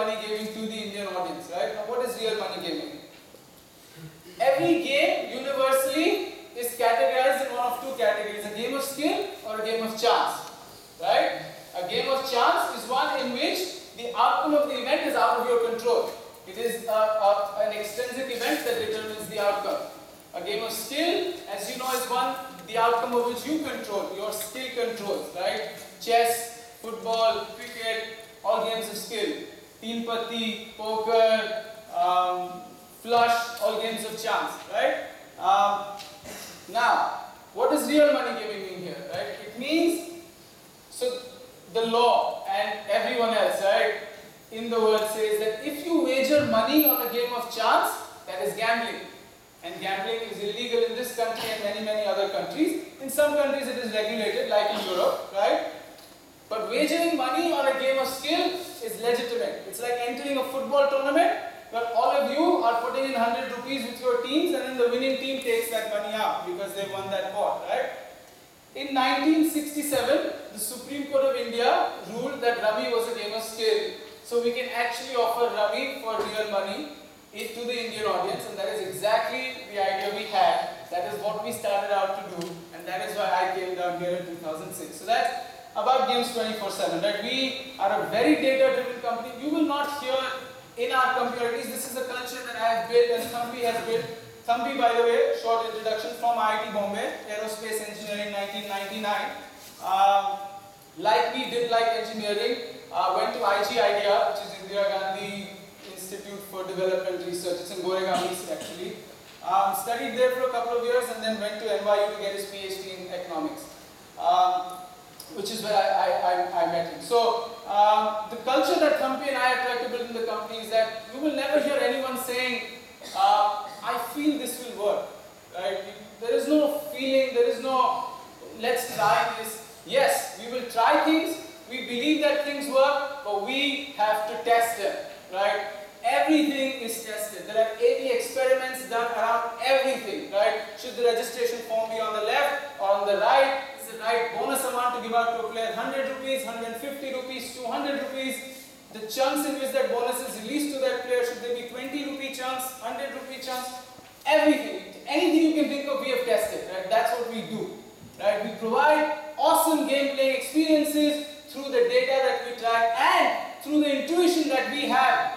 money gaming to the Indian audience, right? Now, what is real money gaming? Every game universally is categorized in one of two categories, a game of skill or a game of chance, right? A game of chance is one in which the outcome of the event is out of your control. It is an extrinsic event that determines the outcome. A game of skill, as you know, is one, the outcome of which you control, your skill controls, right? Chess, football, cricket, all games of skill. Teen patti, poker, flush, all games of chance, right? Now, what does real money gaming mean here, right? It means, so the law and everyone else, right, in the world says that if you wager money on a game of chance, that is gambling. And gambling is illegal in this country and many, many other countries. In some countries it is regulated, like in Europe, right? But wagering money on a game of skill is legitimate. It's like entering a football tournament where all of you are putting in 100 rupees with your teams, and then the winning team takes that money out because they won that pot, right? In 1967, the Supreme Court of India ruled that Rummy was a game of skill. So we can actually offer Rummy for real money to the Indian audience, and that is exactly the idea we had. That is what we started out to do, and that is why I came down here in 2006. So that's about games 24/7, right? We are a very data-driven company. You will not hear in our company, or at least this is a culture that I have built and Thambi has built. Thambi, by the way, short introduction, from IIT Bombay, aerospace engineering, 1999. Like we did like engineering, went to IGIDEA, which is Indira Gandhi Institute for Development Research. It's in Goregaon East actually. Studied there for a couple of years and then went to NYU to get his Ph.D. in economics, which is where I met him. So the culture that Thambi and I have tried to build in the company is that you will never hear anyone saying, I feel this will work, right? There is no feeling, there is no, let's try this. Yes, we will try things, we believe that things work, but we have to test them, right? Everything is tested. There are A/B experiments done around everything, right? Should the registration form be on the left or on the right? Is the right bonus amount to give out to a player 100 rupees, 150 rupees, 200 rupees? The chunks in which that bonus is released to that player, should they be 20 rupee chunks, 100 rupee chunks? Everything, anything you can think of, we have tested, right? That's what we do, right? We provide awesome game playing experiences through the data that we track and through the intuition that we have,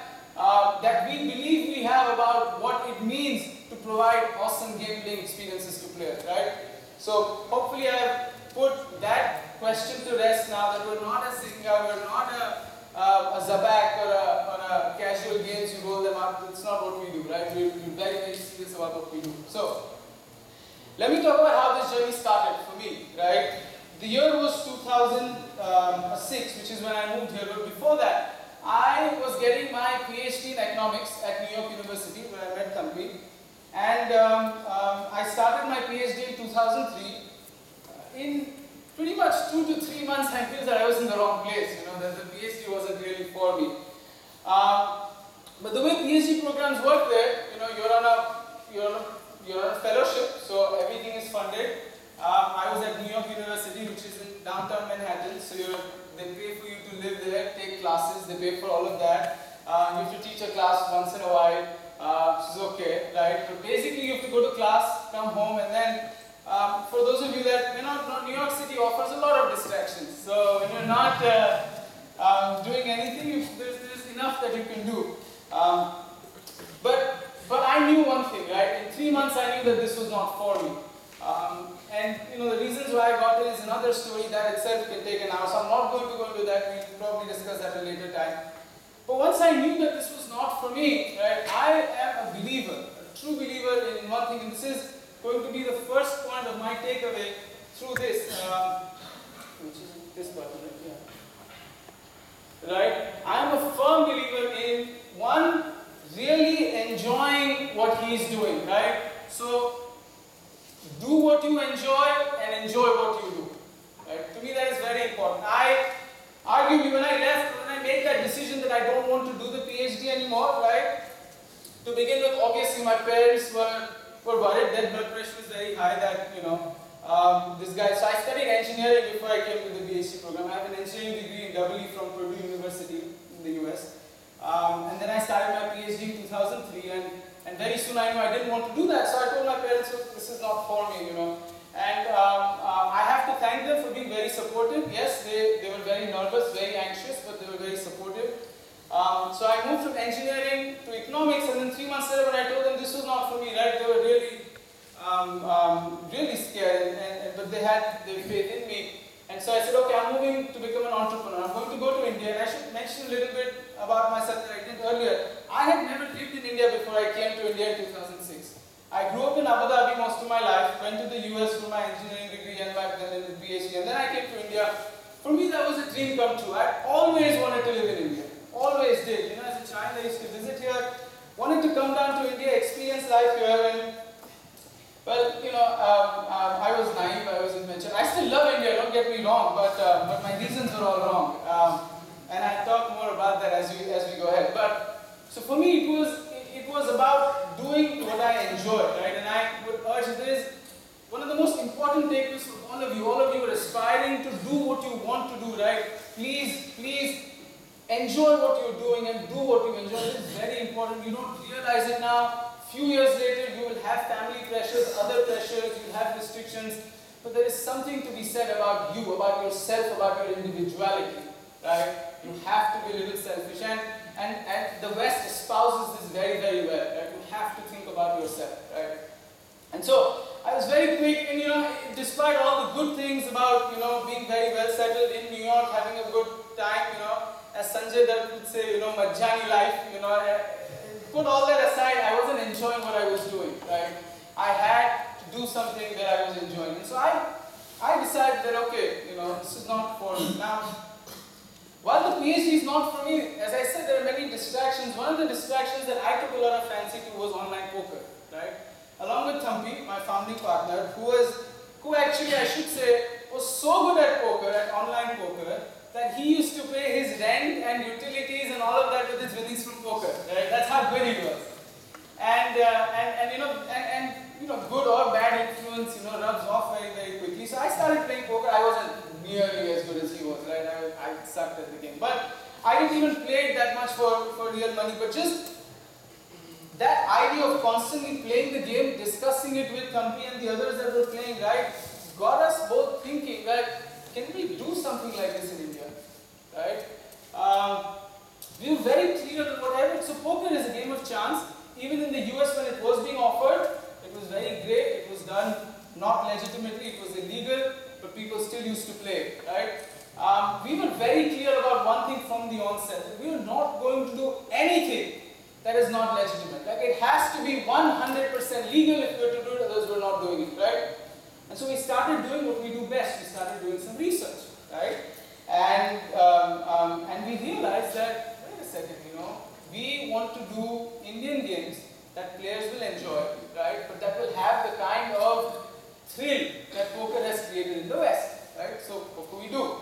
that we believe we have about what it means to provide awesome game playing experiences to players, right? So hopefully I have put that question to rest now, that we're not a Zynga, we're not a Zabak or a casual games, you roll them up. That's not what we do, right? We're very, very serious about what we do. So, let me talk about how this journey started for me, right? The year was 2006, which is when I moved here, but before that, I was getting my Ph.D. in economics at New York University, where I met Thambi. And I started my Ph.D. in 2003. In pretty much 2 to 3 months, I feel that I was in the wrong place, you know, that the PhD wasn't really for me. But the way PhD programs work there, you know, you're on a fellowship, so everything is funded. I was at New York University, which is in downtown Manhattan, so they pay for you to live there, take classes, they pay for all of that. You have to teach a class once in a while, which is okay, right? But basically you have to go to class, come home, and then for those of you that may not know, New York City offers a lot of distractions. So when you're not doing anything, there's enough that you can do. But I knew one thing, right? In 3 months I knew that this was not for me. And you know, the reasons why I got it is another story that itself can take an hour. So I'm not going to go into that. We'll probably discuss that at a later time. But once I knew that this was not for me, right, I am a believer, a true believer in one thing, and this is going to be the first point of my takeaway through this, which is this button right here. Right? I am a firm believer in one, really enjoying what he is doing, right? So do what you enjoy and enjoy what you do. Right? To me that is very important. Arguably when I made that decision that I don't want to do the PhD anymore, right? To begin with, obviously my parents were worried. Their blood pressure was very high, that, you know, this guy. So I studied engineering before I came to the PhD program. I have an engineering degree in EE from Purdue University in the US. very soon I knew I didn't want to do that. So I told my parents, look, this is not for me, you know. And I have to thank them for being very supportive. Yes, they were very nervous, very anxious, but they were very supportive. So I moved from engineering to economics, and then 3 months later when I told them this was not for me, right, they were really, really scared, but they had their faith in me. And so I said, okay, I'm moving to become an entrepreneur. I'm going to go to India, and I should mention a little bit about myself that I did earlier. I had never lived in India before I came to India in 2006. I grew up in Abu Dhabi most of my life, went to the US for my engineering degree and back then in the Ph.D. And then I came to India. For me, that was a dream come true. I always wanted to live in India. Always did. You know, as a child, I used to visit here, wanted to come down to India, experience life here, and well, you know, I was naive, I was immature. I still love India, don't get me wrong, but my reasons were all wrong. And I'll talk more about that as we go ahead. But so for me, it was about doing what I enjoyed, right? And I would urge this. One of the most important takeaways for all of you are aspiring to do what you want to do, right? Please enjoy what you're doing and do what you enjoy. It is very important. You don't realize it now. Few years later, you will have family pressures, other pressures, you'll have restrictions. But there is something to be said about you, about yourself, about your individuality, right? You have to be a little selfish. And the West espouses this very, very well, right? You have to think about yourself, right? And so, I was very quick, and you know, despite all the good things about, you know, being very well settled in New York, having a good time, you know, as Sanjay Dutt would say, you know, Majjani life, you know, put all that aside, I wasn't enjoying what I was doing, right? I had to do something that I was enjoying. And so I decided that, okay, you know, this is not for me. Now, while the PhD is not for me, as I said, there are many distractions. One of the distractions that I took a lot of fancy to was online poker, right? Along with Thampi, my founding partner, who actually, I should say, was so good at poker, at online poker, that he used to pay his rent and utilities and all of that with his winnings from poker, right? That's how good he was. And you know, good or bad influence, you know, rubs off very, very quickly. So I started playing poker. I wasn't nearly as good as he was, right? I sucked at the game. But I didn't even play it that much for real money. But just that idea of constantly playing the game, discussing it with Thampi and the others that were playing, right, got us both thinking that, can we do something like this in India, right? We were very clear on whatever. So poker is a game of chance. Even in the US when it was being offered, it was very great. It was done not legitimately. It was illegal, but people still used to play, right? We were very clear about one thing from the onset. That we are not going to do anything that is not legitimate. Like it has to be 100% legal if we're to do it, otherwise we're not doing it, right? And so we started doing what we do best. We started doing some research, right? And we realized that, wait a second, you know, we want to do Indian games that players will enjoy, right? But that will have the kind of thrill that poker has created in the West, right? So what can we do?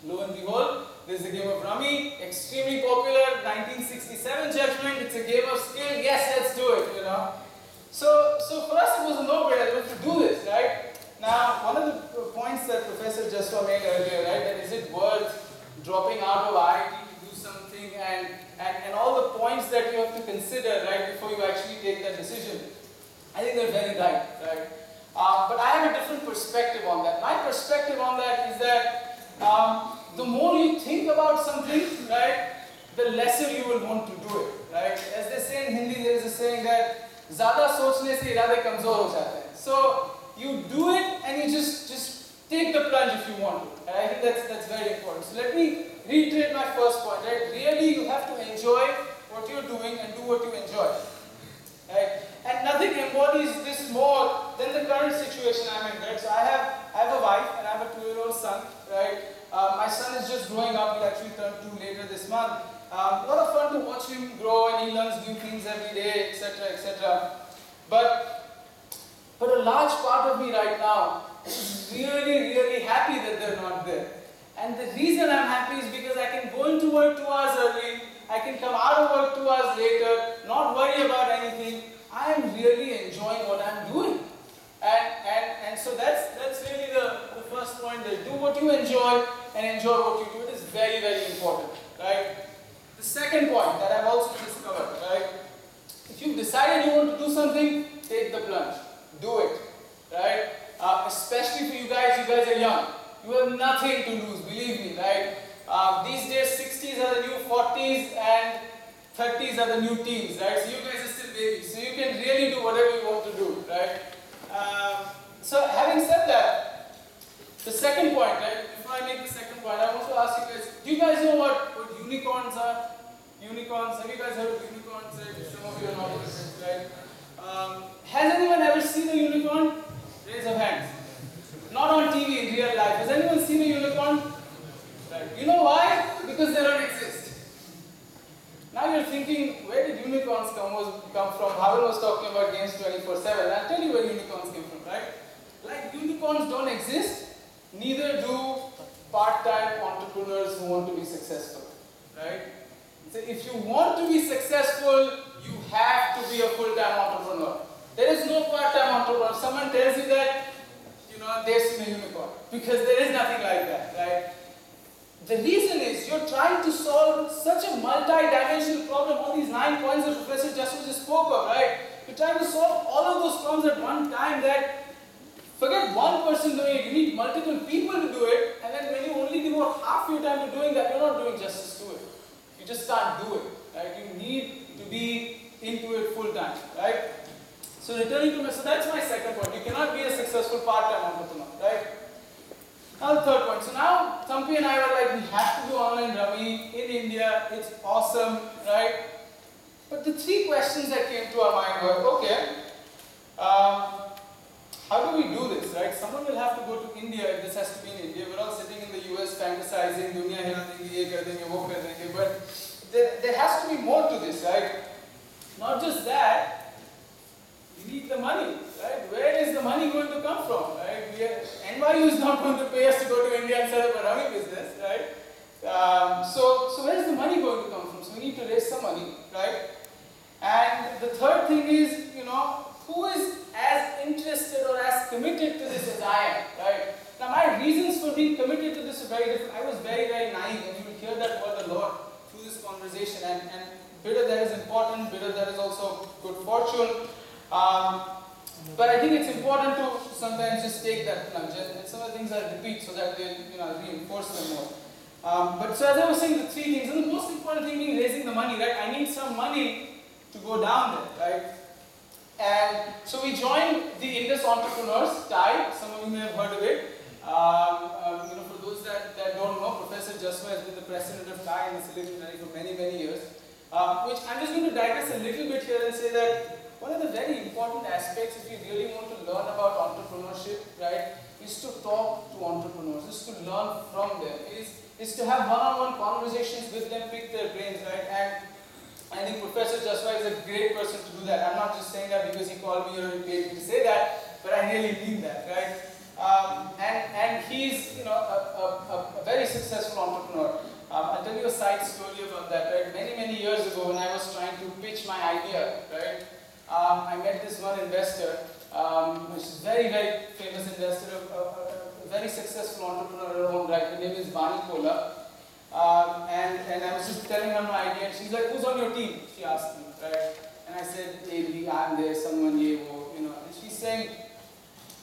Lo and behold, there's a game of Rummy, extremely popular, 1967 judgment. It's a game of skill. Yes, let's do it, you know. So for us, it was a no-brainer to do this, right? Now, one of the points that Professor Jaswa made earlier, right, that is it worth dropping out of IIT to do something and all the points that you have to consider, right, before you actually take that decision. I think they're very right, right? But I have a different perspective on that. My perspective on that is that the more you think about something, right, the lesser you will want to do it, right? As they say in Hindi, there is a saying that ज़्यादा सोचने से इरादे कमजोर हो जाते हैं. So you do it and you just take the plunge if you want to. And I think that's very important. So let me reiterate my first point, right? Really, you have to enjoy what you're doing and do what you enjoy, right? And nothing embodies this more than the current situation I'm in, right? So I have a wife and I have a 2-year-old son, right? My son is just growing up. He'll actually turn 2 later this month. A lot of fun to watch him grow, and he learns new things every day, etc., etc. But a large part of me right now is really, really happy that they're not there. And the reason I'm happy is because I can go into work 2 hours early, I can come out of work 2 hours later, not worry about anything. I am really enjoying what I'm doing. And so that's really the first point there. Do what you enjoy and enjoy what you do. It is very, very important, right? The second point that I've also discovered, right? If you've decided you want to do something, take the plunge. Do it, right? Especially for you guys are young. You have nothing to lose, believe me, right? These days, 60s are the new 40s and 30s are the new teens, right? So you guys are still babies. So you can really do whatever you want to do, right? So having said that, the second point, right? Before I make the second point, I want to ask you guys, do you guys know what unicorns are? Unicorns, have you guys heard of unicorns? Some of you are not, right? Has anyone ever seen a unicorn? Raise your hands. Not on TV in real life. Has anyone seen a unicorn? Right. You know why? Because they don't exist. Now you're thinking, where did unicorns come from? Bhavin was talking about games 24/7. I'll tell you where unicorns came from, right? Like unicorns don't exist, neither do part-time entrepreneurs who want to be successful, right? So if you want to be successful, you have to be a full-time entrepreneur. There is no part-time entrepreneur. If someone tells you that, they've seen a unicorn, because there is nothing like that, right? The reason is you're trying to solve such a multi-dimensional problem, all these 9 points that Professor just spoke of, right? You're trying to solve all of those problems at one time that, forget one person doing it, you need multiple people to do it, and then when you only devote half your time to doing that, you're not doing justice to it. You just can't do it, right? You need to be into it full time, right? So returning to so that's my second point. You cannot be a successful part-time entrepreneur, right? Now the third point. So now Thampi and I were like, we have to do online Rummy in India. It's awesome, right? But the 3 questions that came to our mind were, okay, how do we do this, right? Someone will have to go to India if this has to be in India. We're all sitting in the US fantasizing, dunya hila denge, ye kar denge, wo kar denge. But there has to be more to this, right? Not just that. You need the money, right? Where is the money going to come from, right? NYU is not going to pay us to go to India and set up a Rummy business, right? So where is the money going to come from? So we need to raise some money, right? And the third thing is, who is as interested or as committed to this as I am, right? Now my reasons for being committed to this are very different. I was very, very naive, and you will hear that word a lot through this conversation. And bit of that is important, bit of that is also good fortune. But I think it's important to sometimes just take that plunge. And some of the things I repeat so that they reinforce them more. But so as I was saying, the 3 things, and the most important thing being raising the money, right? I need some money to go down there, right? And so we joined the Indus Entrepreneurs, TIE. Some of you may have heard of it. For those that don't know, Professor Jaswa has been the president of TIE in the Silicon Valley for many, many years. Which I'm just going to digress a little bit here and say that one of the very important aspects, if you really want to learn about entrepreneurship, right, is to talk to entrepreneurs, is to learn from them, is to have one-on-one conversations with them, pick their brains, right? And I think Professor Jaswa is a great person to do that. I'm not just saying that because he called me or he paid me to say that, but I really mean that, right? And he's a very successful entrepreneur. I'll tell you a side story about that, right? Many, many years ago when I was trying to pitch my idea, right? I met this one investor, which is a very, very famous investor, a very successful entrepreneur in her own right. Her name is Bani Kola. And I was just telling her my idea, and she's like, who's on your team? She asked me, right? And I said, hey, I'm there, someone, ye, wo, And she's saying,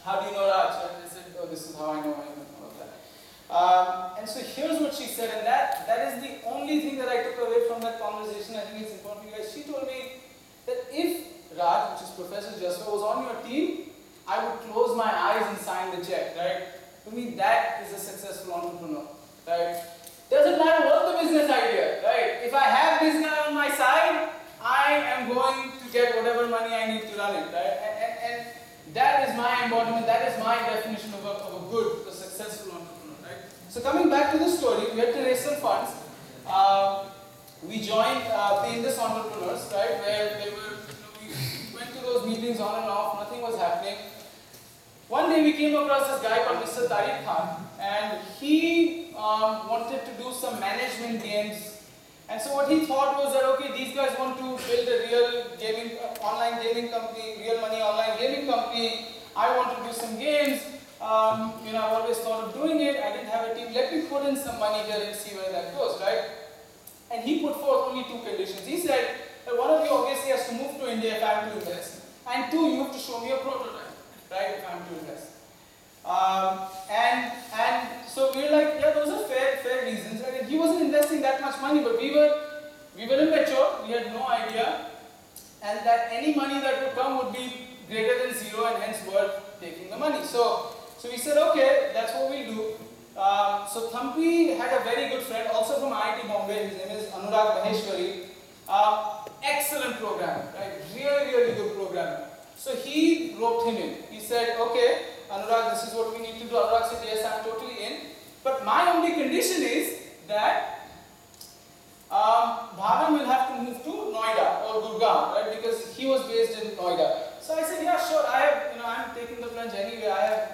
how do you know Raj? And I said, oh, this is how I know him, and all of that. And so here's what she said, and that is the only thing that I took away from that conversation. I think it's important for you guys. She told me that if Raj, which is Professor Jaswa, was on your team, I would close my eyes and sign the check, right? To me, that is a successful entrepreneur, right? Doesn't matter what the business idea, right? If I have this guy on my side, I am going to get whatever money I need to run it, right? And that is my embodiment, that is my definition of a good, a successful entrepreneur, right? So coming back to the story, we had to raise some funds. We joined the Indus Entrepreneurs, right? Where they were, we went to those meetings on and off, nothing was happening. One day we came across this guy called Mr. Tariq Khan, and he wanted to do some management games. And so what he thought was that, okay, these guys want to build a real gaming, online gaming company, real money online gaming company. I want to do some games. I've always thought of doing it. I didn't have a team. Let me put in some money here and see where that goes, right? And he put forth only 2 conditions. He said that one of you obviously has to move to India and 2, you have to show me a prototype, right, if I'm to invest. And so we were like, yeah, those are fair reasons, right? And he wasn't investing that much money, but we were immature, we had no idea, and that any money that would come would be greater than 0 and hence worth taking the money. So we said, okay, that's what we'll do. So Thampi had a very good friend, also from IIT Bombay. His name is Anurag Maheshwari. Excellent programmer, right? Really good programmer. So he roped him in. He said, okay, Anurag, this is what we need to do. Anurag said, yes, I'm totally in. But my only condition is that Bhavin will have to move to Noida or Gurgaon, right? Because he was based in Noida. So I said, yeah, sure. I have, I'm taking the plunge anyway. I have,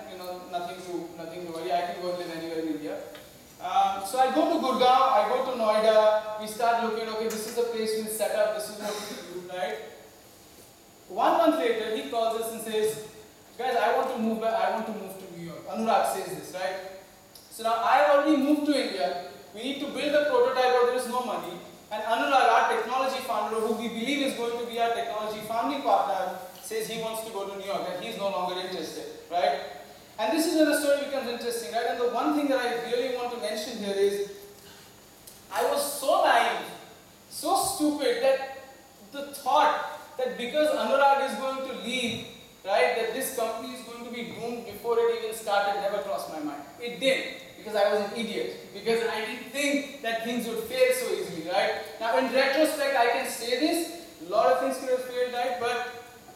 nothing to worry. I can go and live anywhere in India. So I go to Gurgaon. I go to Noida. We start looking. Okay, this is the place we'll set up. This is what we do, right? 1 month later, he calls us and says, guys, I want to move back. I want to move to New York. Anurag says this, right? So now I have already moved to India. We need to build a prototype, but there is no money. And Anurag, our technology founder, who we believe is going to be our technology founding partner, says he wants to go to New York and he's no longer interested, right? And this is where the story becomes interesting, right? And the one thing that I really want to mention here is, I was so naive, so stupid that the thought that because Anurag is going to leave, right, that this company is going to be doomed before it even started never crossed my mind. It did, because I was an idiot, because I didn't think that things would fail so easily, right? Now in retrospect I can say this, a lot of things could have failed, right?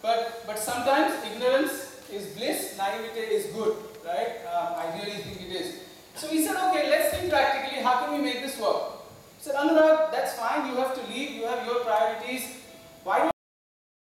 But sometimes ignorance is bliss, naivete is good, right? I really think it is. So we said, okay, let's think practically, how can we make this work? He said, Anurag, that's fine, you have to leave, you have your